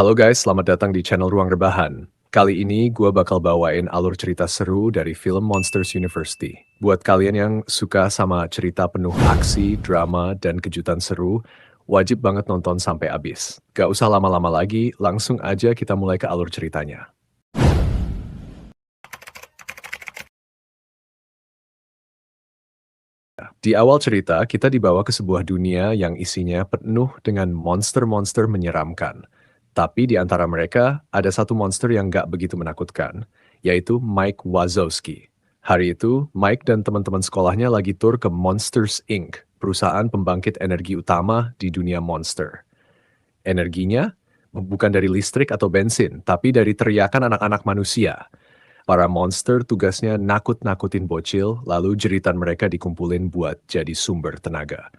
Halo guys, selamat datang di channel Ruang Rebahan. Kali ini gue bakal bawain alur cerita seru dari film Monsters University. Buat kalian yang suka sama cerita penuh aksi, drama, dan kejutan seru, wajib banget nonton sampai habis. Gak usah lama-lama lagi, langsung aja kita mulai ke alur ceritanya. Di awal cerita, kita dibawa ke sebuah dunia yang isinya penuh dengan monster-monster menyeramkan. Tapi di antara mereka, ada satu monster yang gak begitu menakutkan, yaitu Mike Wazowski. Hari itu, Mike dan teman-teman sekolahnya lagi tur ke Monsters Inc., perusahaan pembangkit energi utama di dunia monster. Energinya bukan dari listrik atau bensin, tapi dari teriakan anak-anak manusia. Para monster tugasnya nakut-nakutin bocil, lalu jeritan mereka dikumpulin buat jadi sumber tenaga.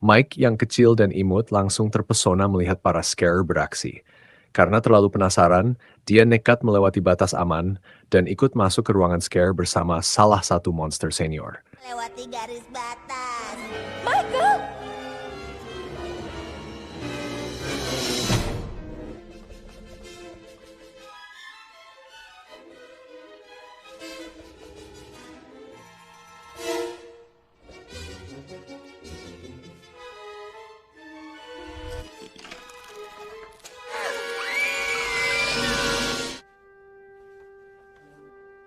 Mike yang kecil dan imut langsung terpesona melihat para scare beraksi. Karena terlalu penasaran, dia nekat melewati batas aman dan ikut masuk ke ruangan scare bersama salah satu monster senior. Lewati garis batas. Michael!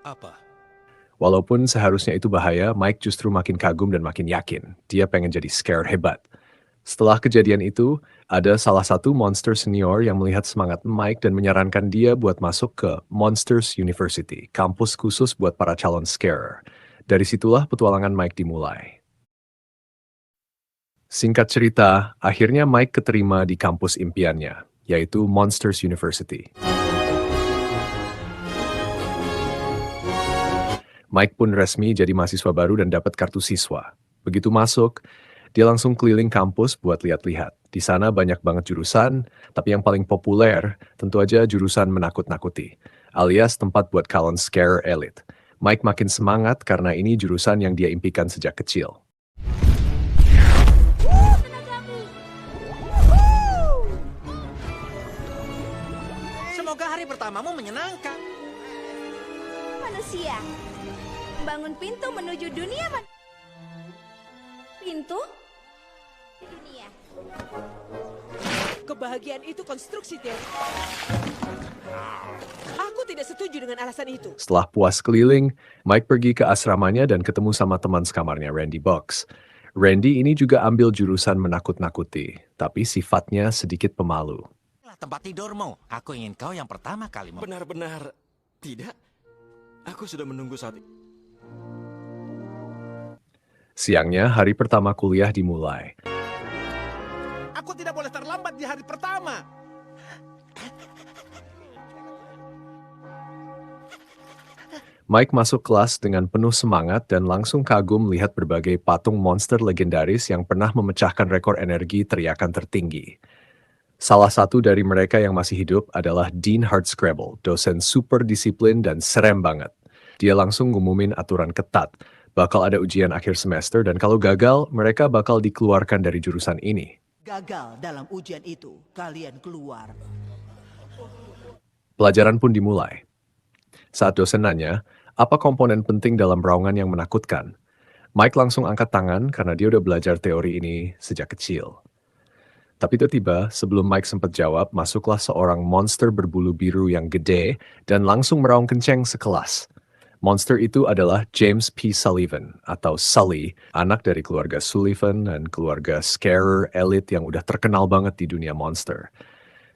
Apa? Walaupun seharusnya itu bahaya, Mike justru makin kagum dan makin yakin. Dia pengen jadi scare hebat. Setelah kejadian itu, ada salah satu monster senior yang melihat semangat Mike dan menyarankan dia buat masuk ke Monsters University, kampus khusus buat para calon scarer. Dari situlah petualangan Mike dimulai. Singkat cerita, akhirnya Mike keterima di kampus impiannya, yaitu Monsters University. Mike pun resmi jadi mahasiswa baru dan dapat kartu siswa. Begitu masuk, dia langsung keliling kampus buat lihat-lihat. Di sana banyak banget jurusan, tapi yang paling populer tentu aja jurusan menakut-nakuti, alias tempat buat calon scare elite. Mike makin semangat karena ini jurusan yang dia impikan sejak kecil. Semoga hari pertamamu menyenangkan. Manusia, membangun pintu menuju dunia pintu? Dunia. Kebahagiaan itu konstruksi, Theo. Aku tidak setuju dengan alasan itu. Setelah puas keliling, Mike pergi ke asramanya dan ketemu sama teman sekamarnya Randy Box. Randy ini juga ambil jurusan menakut-nakuti, tapi sifatnya sedikit pemalu. Tempat tidurmu. Aku ingin kau yang pertama kali Benar-benar tidak. Aku sudah menunggu saat ini. Siangnya, hari pertama kuliah dimulai. Aku tidak boleh terlambat di hari pertama. Mike masuk kelas dengan penuh semangat dan langsung kagum melihat berbagai patung monster legendaris yang pernah memecahkan rekor energi teriakan tertinggi. Salah satu dari mereka yang masih hidup adalah Dean Hardscrabble, dosen super disiplin dan serem banget. Dia langsung ngumumin aturan ketat, bakal ada ujian akhir semester dan kalau gagal, mereka bakal dikeluarkan dari jurusan ini. Gagal dalam ujian itu, kalian keluar. Pelajaran pun dimulai. Saat dosen nanya, apa komponen penting dalam raungan yang menakutkan? Mike langsung angkat tangan karena dia udah belajar teori ini sejak kecil. Tapi tiba-tiba, sebelum Mike sempat jawab, masuklah seorang monster berbulu biru yang gede dan langsung meraung kenceng sekelas. Monster itu adalah James P. Sullivan, atau Sully, anak dari keluarga Sullivan dan keluarga scarer elite yang udah terkenal banget di dunia monster.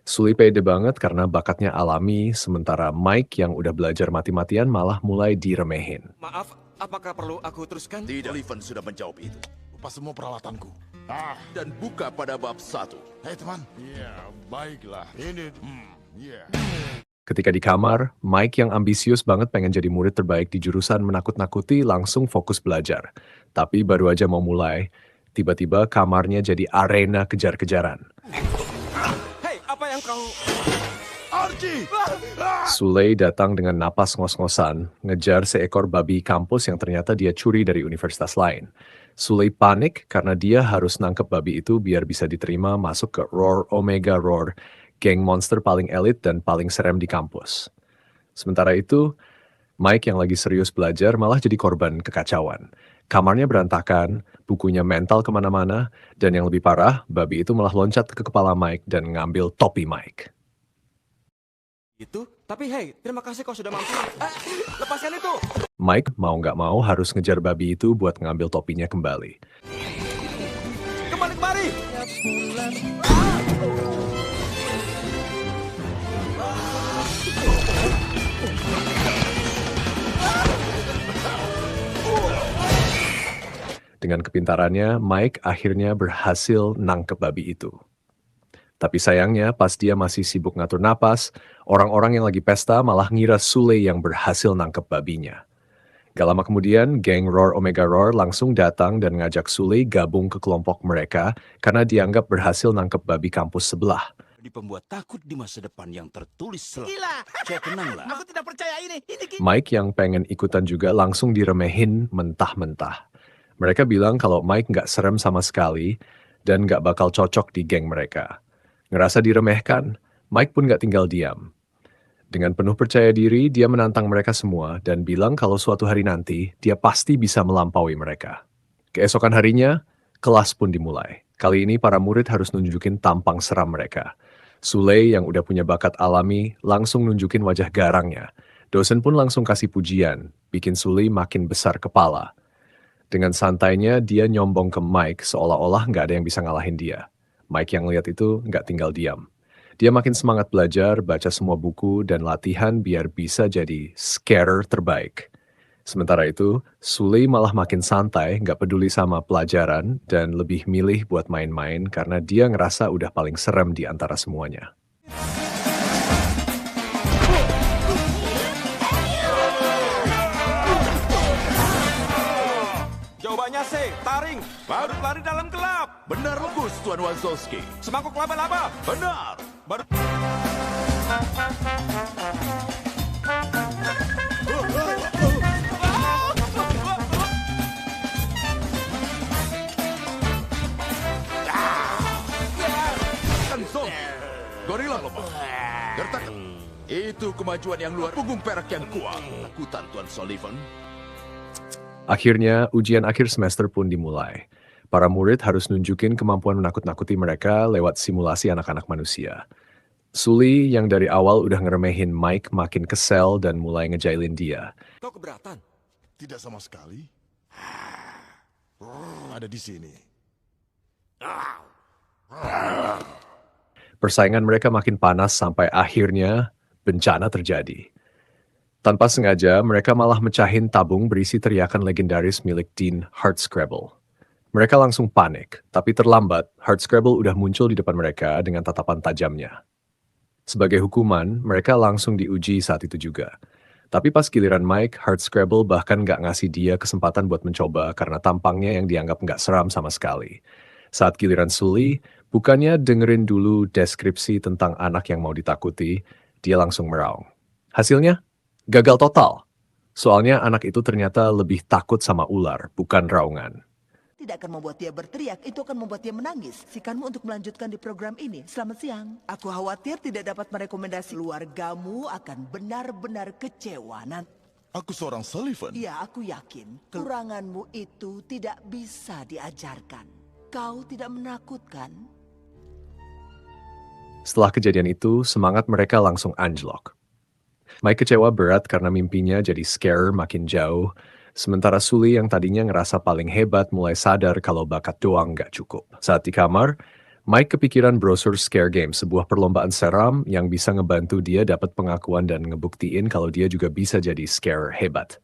Sully pede banget karena bakatnya alami, sementara Mike yang udah belajar mati-matian malah mulai diremehin. Maaf, apakah perlu aku teruskan? Tidak. Sullivan sudah menjawab itu. Lupa semua peralatanku. Dan buka pada bab 1. Hei teman. Ya, baiklah. Ini, ya. Ketika di kamar, Mike yang ambisius banget pengen jadi murid terbaik di jurusan menakut-nakuti langsung fokus belajar. Tapi baru aja mau mulai, tiba-tiba kamarnya jadi arena kejar-kejaran. Hei, apa yang kau... Archie! Sule datang dengan napas ngos-ngosan, ngejar seekor babi kampus yang ternyata dia curi dari universitas lain. Sule panik karena dia harus nangkep babi itu biar bisa diterima masuk ke Roar Omega Roar geng monster paling elit dan paling serem di kampus. Sementara itu, Mike yang lagi serius belajar malah jadi korban kekacauan. Kamarnya berantakan, bukunya mental kemana-mana, dan yang lebih parah, babi itu malah loncat ke kepala Mike dan ngambil topi Mike. Itu? Tapi hey, terima kasih kau sudah mampir. Lepaskan itu! Mike mau nggak mau harus ngejar babi itu buat ngambil topinya kembali. Kembali kemari! Dengan kepintarannya, Mike akhirnya berhasil nangkep babi itu. Tapi sayangnya, pas dia masih sibuk ngatur napas, orang-orang yang lagi pesta malah ngira Sule yang berhasil nangkep babinya. Gak lama kemudian, geng Roar Omega Roar langsung datang dan ngajak Sule gabung ke kelompok mereka karena dianggap berhasil nangkep babi kampus sebelah. Di pembuat takut di masa depan yang tertulis Gila! Saya tenanglah. Aku tidak percaya ini. Mike yang pengen ikutan juga langsung diremehin mentah-mentah. Mereka bilang kalau Mike nggak serem sama sekali dan nggak bakal cocok di geng mereka. Ngerasa diremehkan, Mike pun nggak tinggal diam. Dengan penuh percaya diri, dia menantang mereka semua dan bilang kalau suatu hari nanti, dia pasti bisa melampaui mereka. Keesokan harinya, kelas pun dimulai. Kali ini para murid harus nunjukin tampang seram mereka. Sule yang udah punya bakat alami langsung nunjukin wajah garangnya. Dosen pun langsung kasih pujian, bikin Sule makin besar kepala. Dengan santainya, dia nyombong ke Mike seolah-olah nggak ada yang bisa ngalahin dia. Mike yang lihat itu nggak tinggal diam. Dia makin semangat belajar, baca semua buku, dan latihan biar bisa jadi scarer terbaik. Sementara itu, Sule malah makin santai, nggak peduli sama pelajaran, dan lebih milih buat main-main karena dia ngerasa udah paling serem di antara semuanya. Jawabannya C, taring. Baru lari dalam gelap. Benar bagus, Tuan Wazowski. Semangkuk laba-laba. Benar. Baru... Gorila lemah. Gertakan. Itu kemajuan yang luar punggung perak yang kuat. Takutan Tuan Sullivan. Akhirnya, ujian akhir semester pun dimulai. Para murid harus nunjukin kemampuan menakut-nakuti mereka lewat simulasi anak-anak manusia. Sule yang dari awal udah ngeremehin Mike makin kesel dan mulai ngejailin dia. Kau keberatan? Tidak sama sekali. Ada di sini. Persaingan mereka makin panas sampai akhirnya bencana terjadi. Tanpa sengaja, mereka malah mecahin tabung berisi teriakan legendaris milik Dean Hardscrabble. Mereka langsung panik, tapi terlambat, Hardscrabble udah muncul di depan mereka dengan tatapan tajamnya. Sebagai hukuman, mereka langsung diuji saat itu juga. Tapi pas giliran Mike, Hardscrabble bahkan nggak ngasih dia kesempatan buat mencoba karena tampangnya yang dianggap nggak seram sama sekali. Saat giliran Sule, bukannya dengerin dulu deskripsi tentang anak yang mau ditakuti, dia langsung meraung. Hasilnya? Gagal total. Soalnya anak itu ternyata lebih takut sama ular, bukan raungan. Tidak akan membuat dia berteriak, itu akan membuat dia menangis. Sikanmu untuk melanjutkan di program ini. Selamat siang. Aku khawatir tidak dapat merekomendasi keluargamu akan benar-benar kecewa. Aku seorang Sullivan. Ya, aku yakin kekuranganmu itu tidak bisa diajarkan. Kau tidak menakutkan. Setelah kejadian itu, semangat mereka langsung anjlok. Mike kecewa berat karena mimpinya jadi scare makin jauh, sementara Sule yang tadinya ngerasa paling hebat mulai sadar kalau bakat doang nggak cukup. Saat di kamar, Mike kepikiran brosur Scare Game, sebuah perlombaan seram yang bisa ngebantu dia dapat pengakuan dan ngebuktiin kalau dia juga bisa jadi scarer hebat.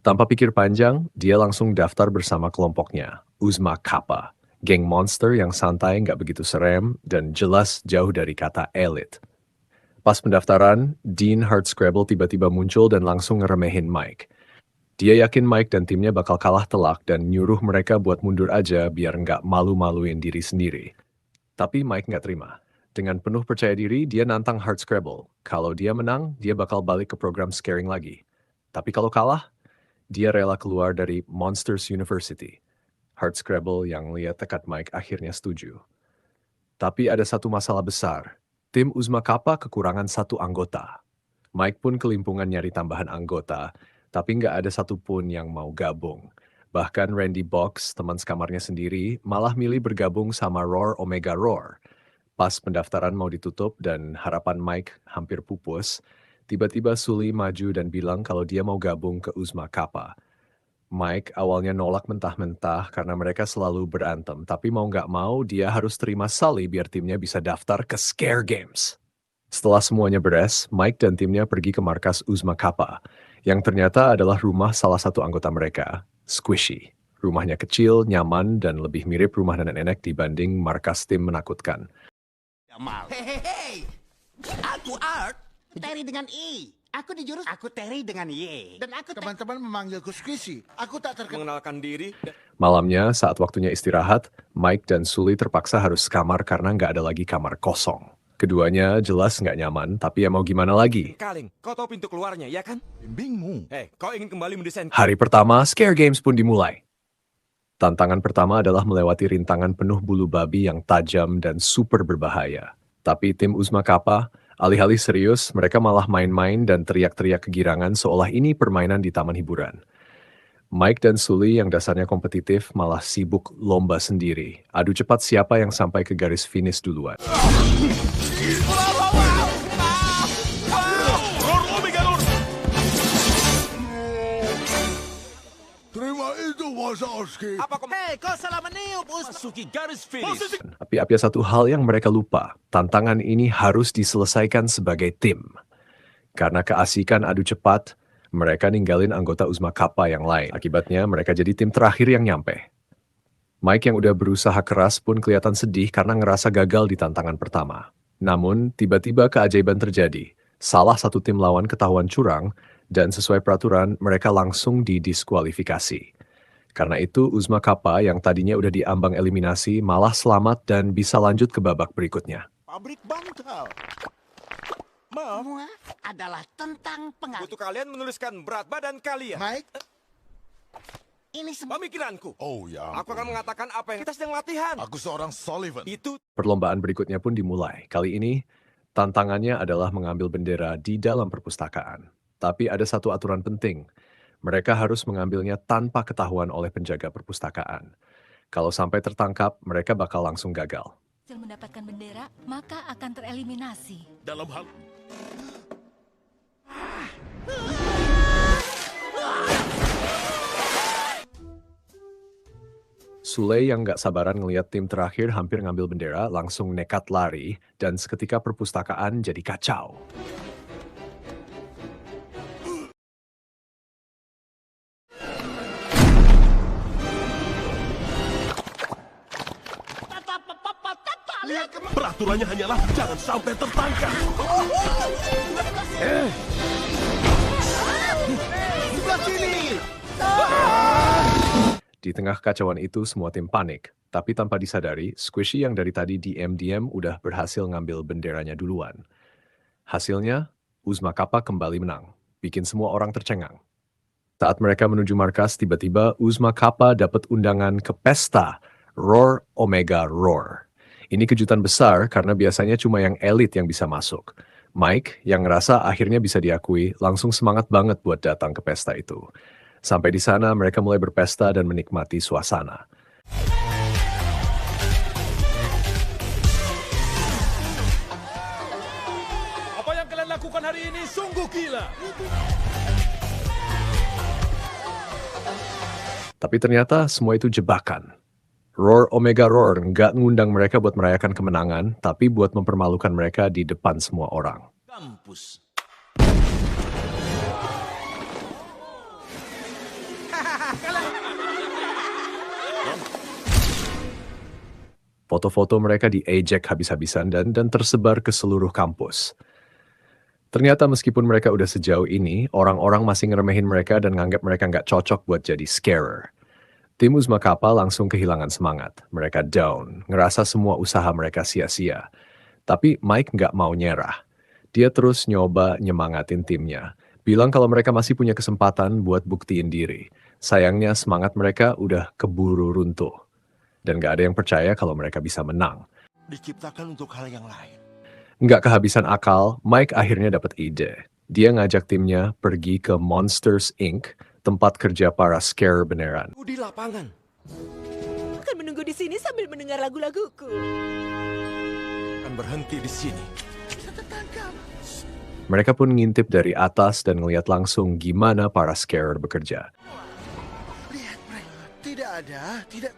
Tanpa pikir panjang, dia langsung daftar bersama kelompoknya, Uzma Kappa, geng monster yang santai nggak begitu serem dan jelas jauh dari kata elit. Pas pendaftaran, Dean Hardscrabble tiba-tiba muncul dan langsung ngeremehin Mike. Dia yakin Mike dan timnya bakal kalah telak dan nyuruh mereka buat mundur aja biar nggak malu-maluin diri sendiri. Tapi Mike nggak terima. Dengan penuh percaya diri, dia nantang Hardscrabble. Kalau dia menang, dia bakal balik ke program scaring lagi. Tapi kalau kalah, dia rela keluar dari Monsters University. Hardscrabble yang lihat tekad Mike akhirnya setuju. Tapi ada satu masalah besar. Tim Uzma Kappa kekurangan satu anggota. Mike pun kelimpungan nyari tambahan anggota, tapi nggak ada satupun yang mau gabung. Bahkan Randy Box, teman sekamarnya sendiri, malah milih bergabung sama Roar Omega Roar. Pas pendaftaran mau ditutup dan harapan Mike hampir pupus, tiba-tiba Sully maju dan bilang kalau dia mau gabung ke Uzma Kappa. Mike awalnya nolak mentah-mentah karena mereka selalu berantem, tapi mau nggak mau dia harus terima Sully biar timnya bisa daftar ke Scare Games. Setelah semuanya beres, Mike dan timnya pergi ke markas Uzma Kappa, yang ternyata adalah rumah salah satu anggota mereka, Squishy. Rumahnya kecil, nyaman, dan lebih mirip rumah nenek-nenek dibanding markas tim menakutkan. Hehehe, aku Art, Terry dengan I. Aku di jurus, aku Terry dengan Y. Dan aku teman-teman memanggilku Squishy. Aku tak Mengenalkan diri. Malamnya, saat waktunya istirahat, Mike dan Sully terpaksa harus sekamar karena nggak ada lagi kamar kosong. Keduanya jelas nggak nyaman, tapi ya mau gimana lagi. Kaling, kau tahu pintu keluarnya, ya kan? Bimbingmu. Hei, kau ingin kembali mendesain... Hari pertama, Scare Games pun dimulai. Tantangan pertama adalah melewati rintangan penuh bulu babi yang tajam dan super berbahaya. Tapi tim Uzma Kappa, alih-alih serius, mereka malah main-main dan teriak-teriak kegirangan seolah ini permainan di taman hiburan. Mike dan Sully yang dasarnya kompetitif malah sibuk lomba sendiri. Adu cepat siapa yang sampai ke garis finish duluan. Terima itu, Wazowski. Hei, kau salah meniup, Masuki garis finish. Tapi ada satu hal yang mereka lupa. Tantangan ini harus diselesaikan sebagai tim. Karena keasikan adu cepat, mereka ninggalin anggota Uzma Kappa yang lain. Akibatnya mereka jadi tim terakhir yang nyampe. Mike yang udah berusaha keras pun kelihatan sedih karena ngerasa gagal di tantangan pertama. Namun, tiba-tiba keajaiban terjadi. Salah satu tim lawan ketahuan curang, dan sesuai peraturan, mereka langsung didiskualifikasi. Karena itu, Uzma Kappa yang tadinya udah diambang eliminasi malah selamat dan bisa lanjut ke babak berikutnya. Pabrik bantal. Semua adalah tentang pengaruh. Butuh kalian menuliskan berat badan kalian. Mike, ini semua Pemikiranku. Oh ya. Aku akan mengatakan apa yang kita sedang latihan. Aku seorang Sullivan. Itu Perlombaan berikutnya pun dimulai. Kali ini, tantangannya adalah mengambil bendera di dalam perpustakaan. Tapi ada satu aturan penting. Mereka harus mengambilnya tanpa ketahuan oleh penjaga perpustakaan. Kalau sampai tertangkap, mereka bakal langsung gagal. Hasil mendapatkan bendera, maka akan tereliminasi. Dalam hal Sule yang gak sabaran ngeliat tim terakhir hampir ngambil bendera langsung nekat lari dan seketika perpustakaan jadi kacau. peraturannya hanyalah jangan sampai tertangkap. sebelah sini. Di tengah kacauan itu semua tim panik, tapi tanpa disadari, Squishy yang dari tadi diam-diam udah berhasil ngambil benderanya duluan. Hasilnya, Uzma Kappa kembali menang, bikin semua orang tercengang. Saat mereka menuju markas, tiba-tiba Uzma Kappa dapat undangan ke pesta Roar Omega Roar. Ini kejutan besar karena biasanya cuma yang elit yang bisa masuk. Mike, yang ngerasa akhirnya bisa diakui, langsung semangat banget buat datang ke pesta itu. Sampai di sana mereka mulai berpesta dan menikmati suasana. Apa yang kalian lakukan hari ini sungguh gila. Tapi ternyata semua itu jebakan. Roar Omega Roar nggak ngundang mereka buat merayakan kemenangan, tapi buat mempermalukan mereka di depan semua orang. Kampus. Foto-foto mereka di-eject habis-habisan dan tersebar ke seluruh kampus. Ternyata meskipun mereka udah sejauh ini, orang-orang masih ngeremehin mereka dan nganggap mereka nggak cocok buat jadi scarer. Tim Uzma Kappa langsung kehilangan semangat. Mereka down, ngerasa semua usaha mereka sia-sia. Tapi Mike nggak mau nyerah. Dia terus nyoba nyemangatin timnya. Bilang kalau mereka masih punya kesempatan buat buktiin diri. Sayangnya semangat mereka udah keburu runtuh. Dan gak ada yang percaya kalau mereka bisa menang. Diciptakan untuk hal yang lain. Nggak kehabisan akal, Mike akhirnya dapat ide. Dia ngajak timnya pergi ke Monsters Inc., tempat kerja para scare beneran. Di lapangan. Akan menunggu di sini sambil mendengar lagu-laguku. Akan berhenti di sini. Mereka pun ngintip dari atas dan ngeliat langsung gimana para scarer bekerja. Lihat mereka. Tidak ada, tidak.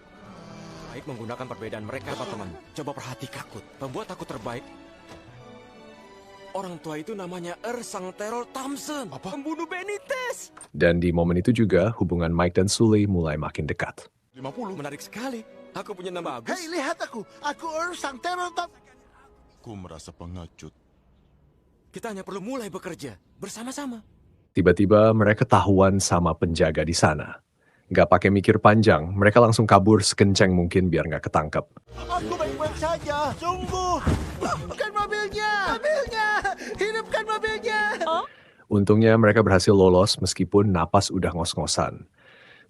Baik menggunakan perbedaan mereka, teman. Coba perhatikan takut. Pembuat takut terbaik. Orang tua itu namanya Sang Terror Thompson. Pembunuh Benitez. Dan di momen itu juga, hubungan Mike dan Sully mulai makin dekat. 50. Menarik sekali. Aku punya nama bagus. Hei, lihat aku. Aku Sang Terror Thompson. Ku merasa pengecut. Kita hanya perlu mulai bekerja bersama-sama. Tiba-tiba mereka ketahuan sama penjaga di sana. Nggak pakai mikir panjang, mereka langsung kabur sekencang mungkin biar nggak ketangkep. Aku baik-baik saja. Sungguh. Bukan mobilnya. Mobilnya. Hidupkan mobilnya. Untungnya mereka berhasil lolos meskipun napas udah ngos-ngosan.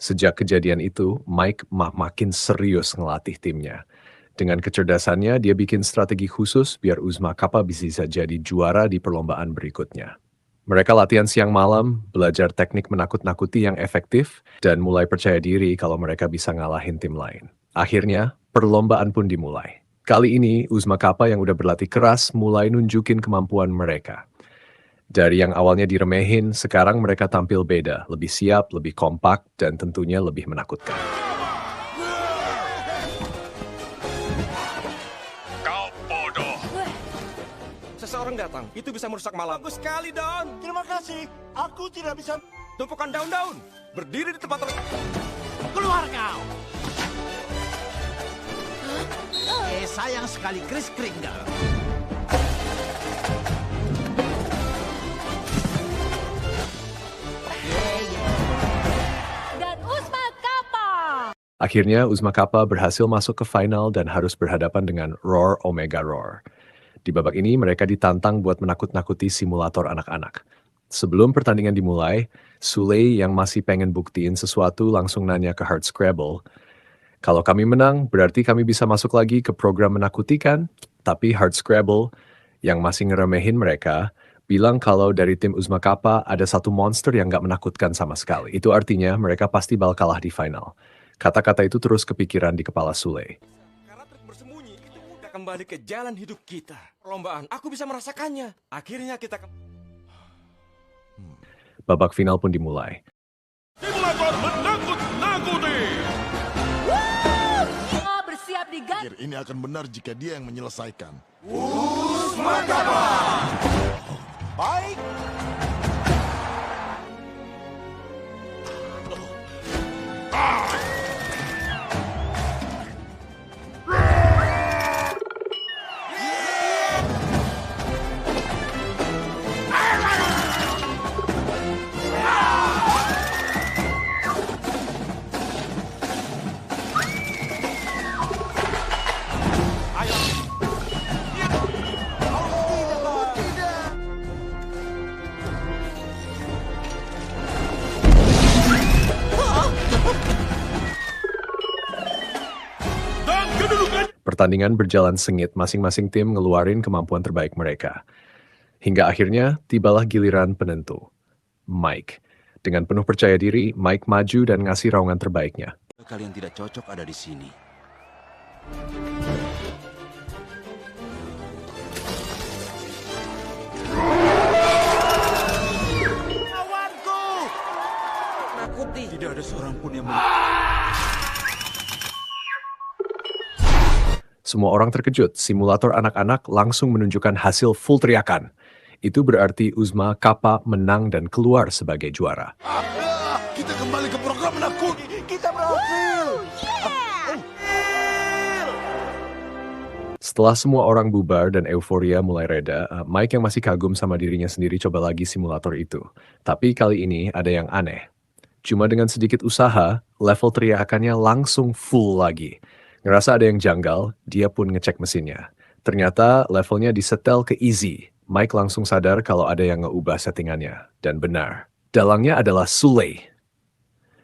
Sejak kejadian itu, Mike makin serius ngelatih timnya. Dengan kecerdasannya, dia bikin strategi khusus biar Uzma Kappa bisa jadi juara di perlombaan berikutnya. Mereka latihan siang malam, belajar teknik menakut-nakuti yang efektif, dan mulai percaya diri kalau mereka bisa ngalahin tim lain. Akhirnya, perlombaan pun dimulai. Kali ini, Uzma Kappa yang udah berlatih keras mulai nunjukin kemampuan mereka. Dari yang awalnya diremehin, sekarang mereka tampil beda, lebih siap, lebih kompak, dan tentunya lebih menakutkan. Kau bodoh. Seseorang datang, itu bisa merusak malam. Bagus sekali, Daun. Terima kasih. Aku tidak bisa. Tumpukan daun-daun. Berdiri di tempat Keluar kau. Sayang sekali Kris Kringle. Dan Uzma Kappa. Akhirnya, Uzma Kappa berhasil masuk ke final dan harus berhadapan dengan Roar Omega Roar. Di babak ini, mereka ditantang buat menakut-nakuti simulator anak-anak. Sebelum pertandingan dimulai, Sully yang masih pengen buktiin sesuatu langsung nanya ke Hardscrabble, "Kalau kami menang, berarti kami bisa masuk lagi ke program menakuti kan?" Tapi Hardscrabble yang masih ngeremehin mereka, bilang kalau dari tim Uzma Kappa ada satu monster yang gak menakutkan sama sekali. Itu artinya mereka pasti bakal kalah di final. Kata-kata itu terus kepikiran di kepala Sully. Karena trik bersembunyi itu udah kembali ke jalan hidup kita. Perlombaan, aku bisa merasakannya. Akhirnya kita Babak final pun dimulai. Simulator menakut-nakuti. Semua bersiap di gas. Pikir ini akan benar jika dia yang menyelesaikan. Baik. Pertandingan berjalan sengit, masing-masing tim ngeluarin kemampuan terbaik mereka. Hingga akhirnya, tibalah giliran penentu. Mike. Dengan penuh percaya diri, Mike maju dan ngasih raungan terbaiknya. Kalian tidak cocok ada di sini. Lawanku. Nakuti. Tidak ada seorang pun yang Semua orang terkejut, simulator anak-anak langsung menunjukkan hasil full teriakan. Itu berarti Uzma Kappa menang dan keluar sebagai juara. Kita kembali ke program menakut. Kita berhasil. Setelah semua orang bubar dan euforia mulai reda, Mike yang masih kagum sama dirinya sendiri coba lagi simulator itu. Tapi kali ini ada yang aneh. Cuma dengan sedikit usaha, level teriakannya langsung full lagi. Ngerasa ada yang janggal, dia pun ngecek mesinnya. Ternyata levelnya disetel ke easy. Mike langsung sadar kalau ada yang ngeubah settingannya. Dan benar, dalangnya adalah Sully.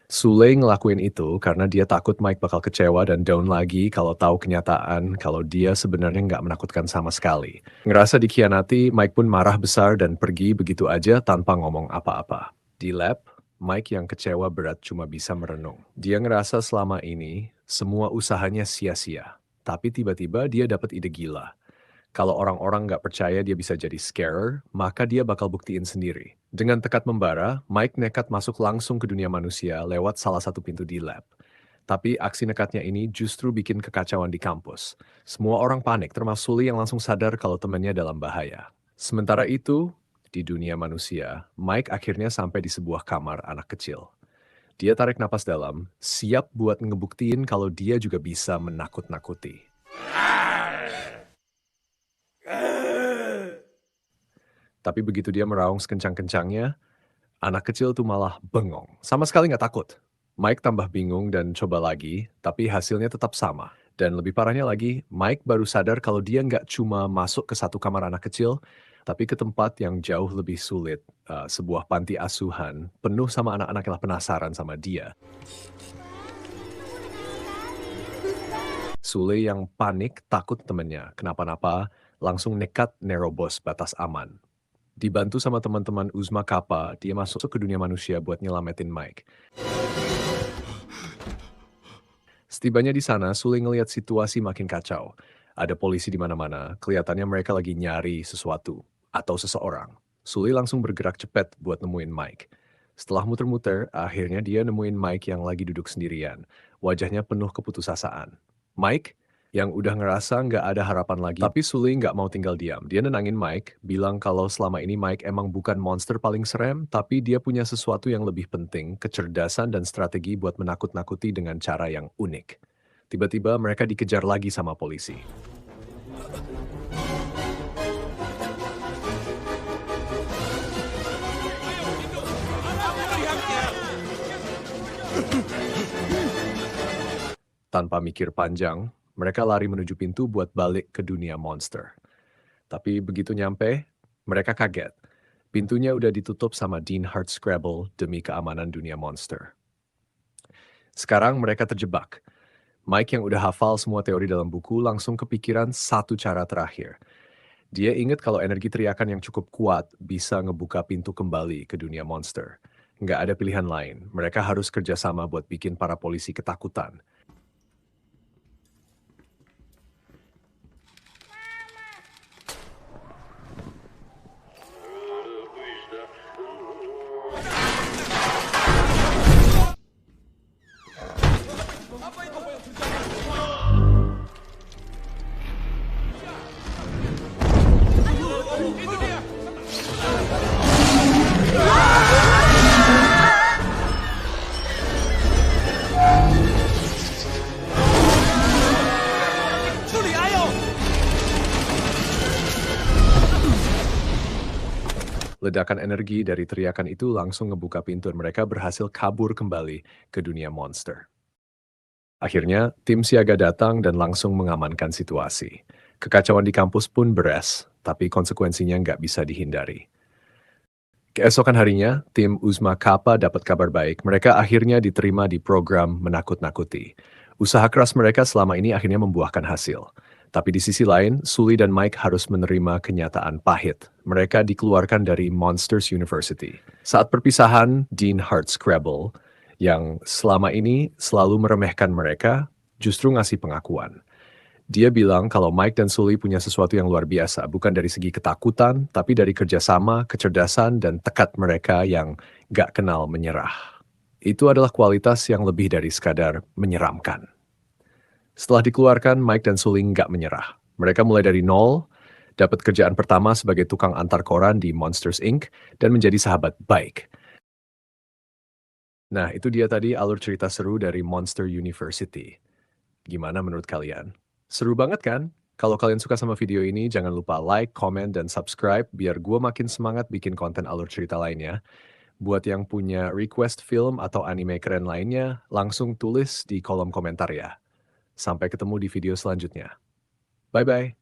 Sule ngelakuin itu karena dia takut Mike bakal kecewa dan down lagi kalau tahu kenyataan kalau dia sebenarnya nggak menakutkan sama sekali. Ngerasa dikhianati, Mike pun marah besar dan pergi begitu aja tanpa ngomong apa-apa. Di lab, Mike yang kecewa berat cuma bisa merenung. Dia ngerasa selama ini semua usahanya sia-sia. Tapi tiba-tiba dia dapat ide gila. Kalau orang-orang nggak percaya dia bisa jadi scarer, maka dia bakal buktiin sendiri. Dengan tekad membara, Mike nekat masuk langsung ke dunia manusia lewat salah satu pintu di lab. Tapi aksi nekatnya ini justru bikin kekacauan di kampus. Semua orang panik, termasuk Sully yang langsung sadar kalau temannya dalam bahaya. Sementara itu, di dunia manusia, Mike akhirnya sampai di sebuah kamar anak kecil. Dia tarik napas dalam, siap buat ngebuktiin kalau dia juga bisa menakut-nakuti. Tapi begitu dia meraung sekencang-kencangnya, anak kecil tuh malah bengong. Sama sekali nggak takut. Mike tambah bingung dan coba lagi, tapi hasilnya tetap sama. Dan lebih parahnya lagi, Mike baru sadar kalau dia nggak cuma masuk ke satu kamar anak kecil, tapi ke tempat yang jauh lebih sulit. Sebuah panti asuhan, penuh sama anak-anak yang penasaran sama dia. Sule yang panik takut temennya kenapa-napa, langsung nekat nerobos batas aman. Dibantu sama teman-teman Uzma Kappa, dia masuk ke dunia manusia buat nyelamatin Mike. Setibanya di sana, Sule ngelihat situasi makin kacau. Ada polisi di mana-mana, kelihatannya mereka lagi nyari sesuatu atau seseorang. Sule langsung bergerak cepat buat nemuin Mike. Setelah muter-muter, akhirnya dia nemuin Mike yang lagi duduk sendirian. Wajahnya penuh keputusasaan. Mike yang udah ngerasa nggak ada harapan lagi. Tapi Sully nggak mau tinggal diam. Dia nenangin Mike, bilang kalau selama ini Mike emang bukan monster paling serem, tapi dia punya sesuatu yang lebih penting, kecerdasan dan strategi buat menakut-nakuti dengan cara yang unik. Tiba-tiba mereka dikejar lagi sama polisi. Tanpa mikir panjang, mereka lari menuju pintu buat balik ke dunia monster. Tapi begitu nyampe, mereka kaget. Pintunya udah ditutup sama Dean Hardscrabble demi keamanan dunia monster. Sekarang mereka terjebak. Mike yang udah hafal semua teori dalam buku langsung kepikiran satu cara terakhir. Dia ingat kalau energi teriakan yang cukup kuat bisa ngebuka pintu kembali ke dunia monster. Nggak ada pilihan lain. Mereka harus kerjasama buat bikin para polisi ketakutan. Ledakan energi dari teriakan itu langsung ngebuka pintu dan mereka berhasil kabur kembali ke dunia monster. Akhirnya, tim siaga datang dan langsung mengamankan situasi. Kekacauan di kampus pun beres, tapi konsekuensinya nggak bisa dihindari. Keesokan harinya, tim Uzma Kappa dapat kabar baik. Mereka akhirnya diterima di program menakut-nakuti. Usaha keras mereka selama ini akhirnya membuahkan hasil. Tapi di sisi lain, Sully dan Mike harus menerima kenyataan pahit. Mereka dikeluarkan dari Monsters University. Saat perpisahan, Dean Hardscrabble, yang selama ini selalu meremehkan mereka, justru ngasih pengakuan. Dia bilang kalau Mike dan Sully punya sesuatu yang luar biasa, bukan dari segi ketakutan, tapi dari kerjasama, kecerdasan, dan tekad mereka yang gak kenal menyerah. Itu adalah kualitas yang lebih dari sekadar menyeramkan. Setelah dikeluarkan, Mike dan Sully nggak menyerah. Mereka mulai dari nol, dapat kerjaan pertama sebagai tukang antar koran di Monsters Inc., dan menjadi sahabat baik. Nah, itu dia tadi alur cerita seru dari Monster University. Gimana menurut kalian? Seru banget kan? Kalau kalian suka sama video ini, jangan lupa like, comment, dan subscribe biar gue makin semangat bikin konten alur cerita lainnya. Buat yang punya request film atau anime keren lainnya, langsung tulis di kolom komentar ya. Sampai ketemu di video selanjutnya. Bye-bye.